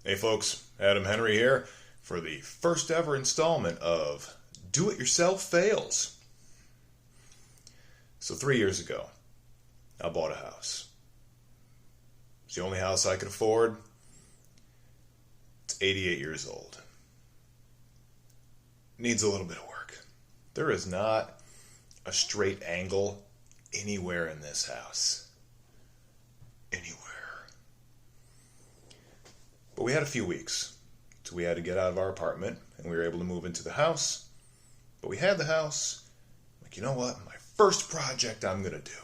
Hey folks, Adam Henry here for the first ever installment of Do It Yourself Fails. So 3 years ago, I bought a house. It's the only house I could afford. It's 88 years old. Needs a little bit of work. There is not a straight angle anywhere in this house. Anywhere. But we had a few weeks, so we had to get out of our apartment, and we were able to move into the house. But we had the house. Like, you know what? My first project I'm going to do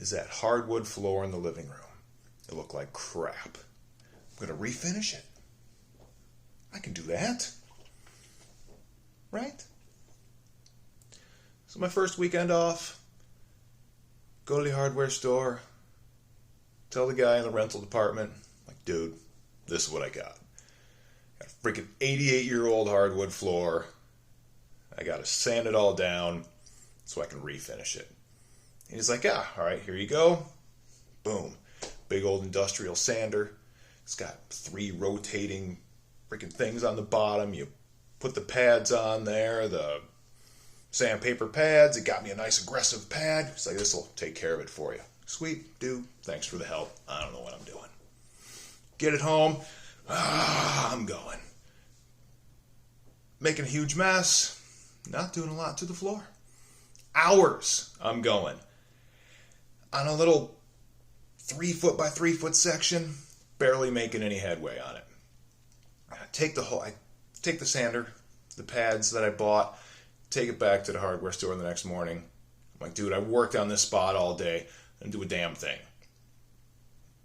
is that hardwood floor in the living room. It looked like crap. I'm going to refinish it. I can do that. Right? So my first weekend off, go to the hardware store, tell the guy in the rental department, like, dude, this is what I got. Got a freaking 88-year-old hardwood floor. I got to sand it all down so I can refinish it. And he's like, yeah, all right, here you go. Boom. Big old industrial sander. It's got 3 rotating freaking things on the bottom. You put the pads on there, the sandpaper pads. It got me a nice aggressive pad. It's like, this will take care of it for you. Sweet, dude. Thanks for the help. I don't know what I'm doing. Get it home. I'm going. Making a huge mess. Not doing a lot to the floor. Hours I'm going. On a little 3 foot by 3 foot section, barely making any headway on it. I take the sander, the pads that I bought, take it back to the hardware store the next morning. I'm like, dude, I worked on this spot all day. I didn't do a damn thing.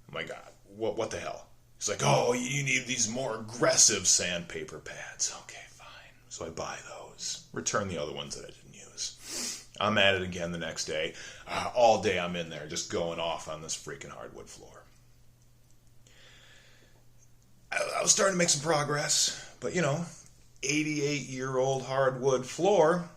I'm like, God, what the hell? He's like, oh, you need these more aggressive sandpaper pads. Okay, fine. So I buy those. Return the other ones that I didn't use. I'm at it again the next day. All day I'm in there just going off on this freaking hardwood floor. I was starting to make some progress. But, 88-year-old hardwood floor,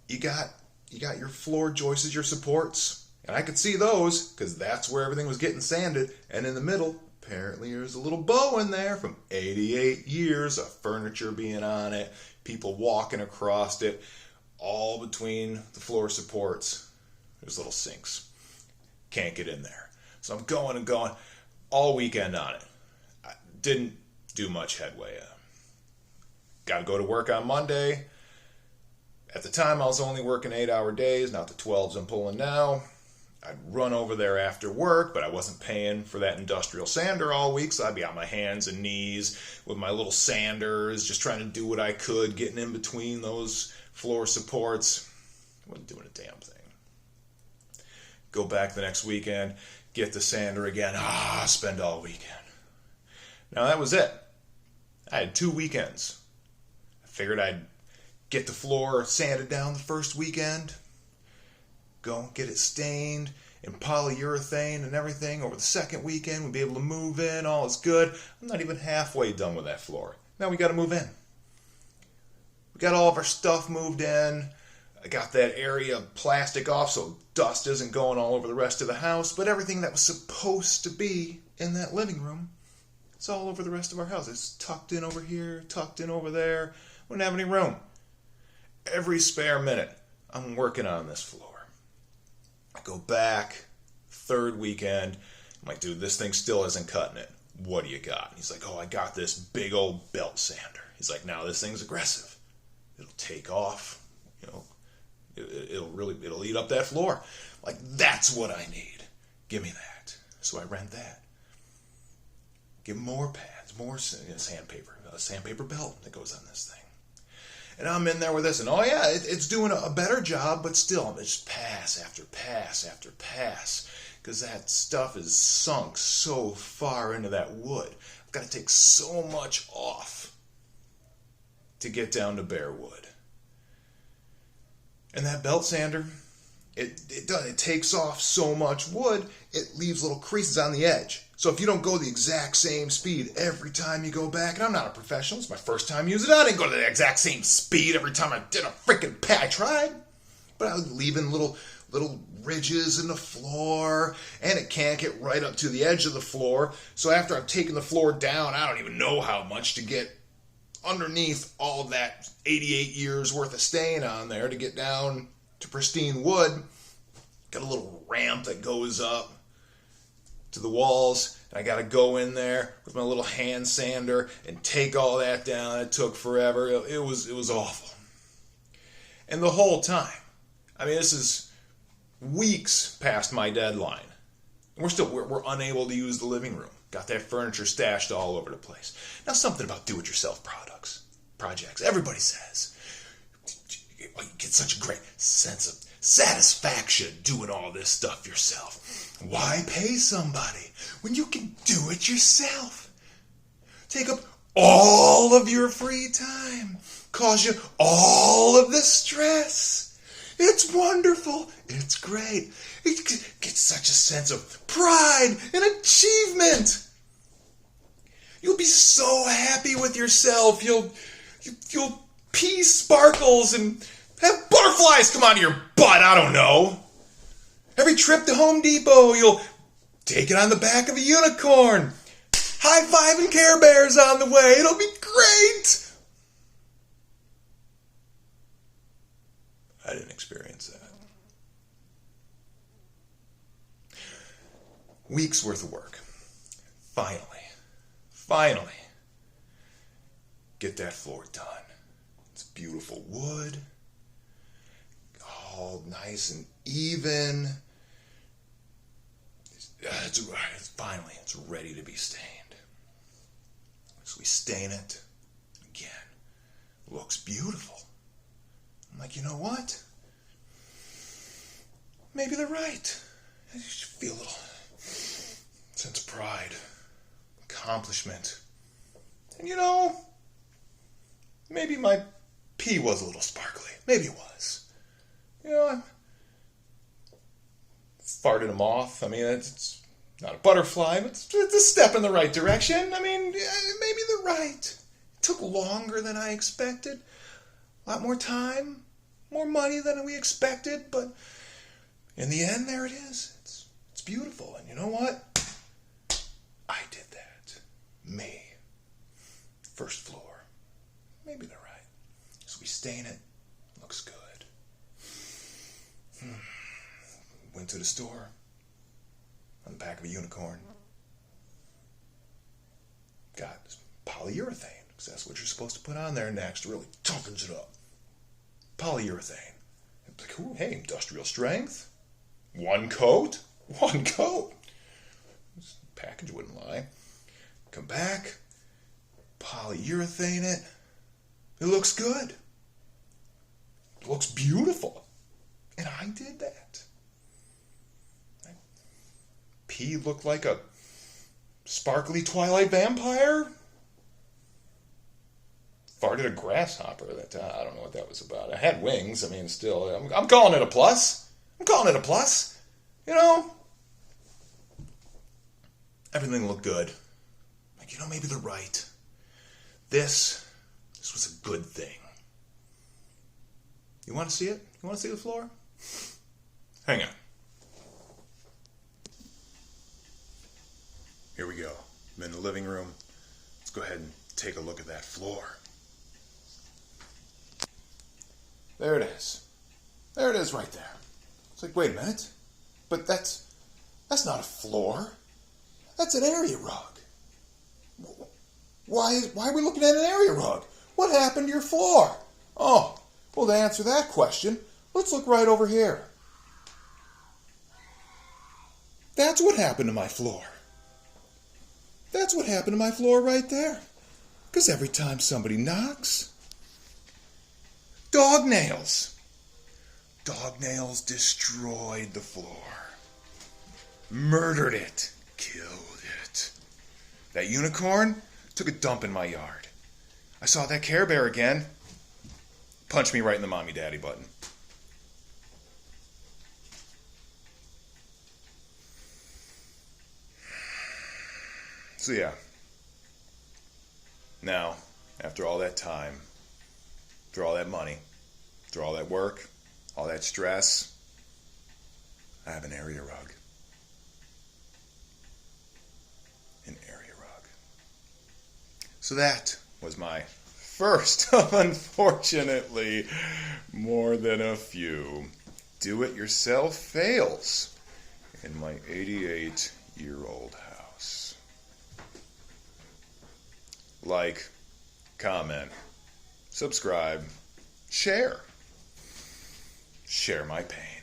you got your floor joists, your supports. And I could see those because that's where everything was getting sanded. And in the middle, apparently there's a little bow in there from 88 years of furniture being on it, people walking across it, all between the floor supports. There's little sinks. Can't get in there. So I'm going and going all weekend on it. I didn't do much headway. Got to go to work on Monday. At the time, I was only working 8-hour days, not the 12s I'm pulling now. I'd run over there after work, but I wasn't paying for that industrial sander all week, so I'd be on my hands and knees with my little sanders, just trying to do what I could, getting in between those floor supports. I wasn't doing a damn thing. Go back the next weekend, get the sander again, spend all weekend. Now that was it. I had 2 weekends. I figured I'd get the floor sanded down the first weekend, go get it stained in polyurethane and everything. Over the second weekend, we'll be able to move in. All is good. I'm not even halfway done with that floor. Now we got to move in. We got all of our stuff moved in. I got that area of plastic off so dust isn't going all over the rest of the house. But everything that was supposed to be in that living room, it's all over the rest of our house. It's tucked in over here, tucked in over there. We don't have any room. Every spare minute, I'm working on this floor. I go back, 3rd weekend. I'm like, dude, this thing still isn't cutting it. What do you got? And he's like, I got this big old belt sander. He's like, now this thing's aggressive. It'll take off. It'll eat up that floor. Like, that's what I need. Give me that. So I rent that. Get more pads, more sandpaper, a sandpaper belt that goes on this thing. And I'm in there with this, and it's doing a better job, but still, it's pass after pass after pass, because that stuff is sunk so far into that wood. I've got to take so much off to get down to bare wood. And that belt sander, it takes off so much wood, it leaves little creases on the edge. So if you don't go the exact same speed every time you go back, and I'm not a professional, it's my first time using it, I didn't go to the exact same speed every time I did a freaking pad. I tried, but I was leaving little little ridges in the floor, and it can't get right up to the edge of the floor. So after I've taken the floor down, I don't even know how much to get underneath all that 88 years worth of stain on there to get down to pristine wood. Got a little ramp that goes up to the walls, and I got to go in there with my little hand sander and take all that down. It took forever. It was awful. And the whole time, I mean, this is weeks past my deadline. We're unable to use the living room. Got that furniture stashed all over the place. Now, something about do-it-yourself projects. Everybody says you get such a great sense of satisfaction doing all this stuff yourself. Why pay somebody when you can do it yourself? Take up all of your free time. Cause you all of the stress. It's wonderful. It's great. You get such a sense of pride and achievement. You'll be so happy with yourself. You'll pee sparkles and have butterflies come out of your butt. I don't know. Every trip to Home Depot, you'll take it on the back of a unicorn. High-fiving Care Bears on the way. It'll be great. I didn't experience that. Weeks worth of work. Finally, get that floor done. It's beautiful wood, all nice and even. Finally, it's ready to be stained. So we stain it again. Looks beautiful. I'm like, you know what? Maybe they're right. I just feel a little sense of pride, accomplishment. And you know, maybe my pee was a little sparkly. Maybe it was. You know, I farted them off. I mean, it's not a butterfly, but it's a step in the right direction. I mean, maybe they're right. It took longer than I expected. A lot more time, more money than we expected, but in the end, there it is. It's beautiful. And you know what? I did that. Me. First floor. Maybe they're right. So we stain it. Looks good. Went to the store. On the back of a unicorn. Got polyurethane, because that's what you're supposed to put on there next. Really toughens it up. Polyurethane. Like, ooh, hey, industrial strength. One coat. This package wouldn't lie. Come back. Polyurethane it. It looks good. It looks beautiful. And I did that. Pee looked like a sparkly Twilight vampire. Farted a grasshopper that time. I don't know what that was about. I had wings. I mean, still, I'm calling it a plus. You know, everything looked good. Like, you know, maybe they're right. This was a good thing. You want to see it? You want to see the floor? Hang on. Here we go. I'm in the living room. Let's go ahead and take a look at that floor. There it is. There it is right there. It's like, wait a minute. But that's not a floor. That's an area rug. Why are we looking at an area rug? What happened to your floor? Oh, well, to answer that question, let's look right over here. That's what happened to my floor. That's what happened to my floor right there. Because every time somebody knocks, dog nails. Dog nails destroyed the floor. Murdered it. Killed it. That unicorn took a dump in my yard. I saw that Care Bear again. Punched me right in the mommy daddy button. So yeah. Now, after all that time, after all that money, after all that work, all that stress, I have an area rug. An area rug. So that was my first of, unfortunately, more than a few do-it-yourself fails in my 88-year-old house. Like, comment, subscribe, share. Share my pain.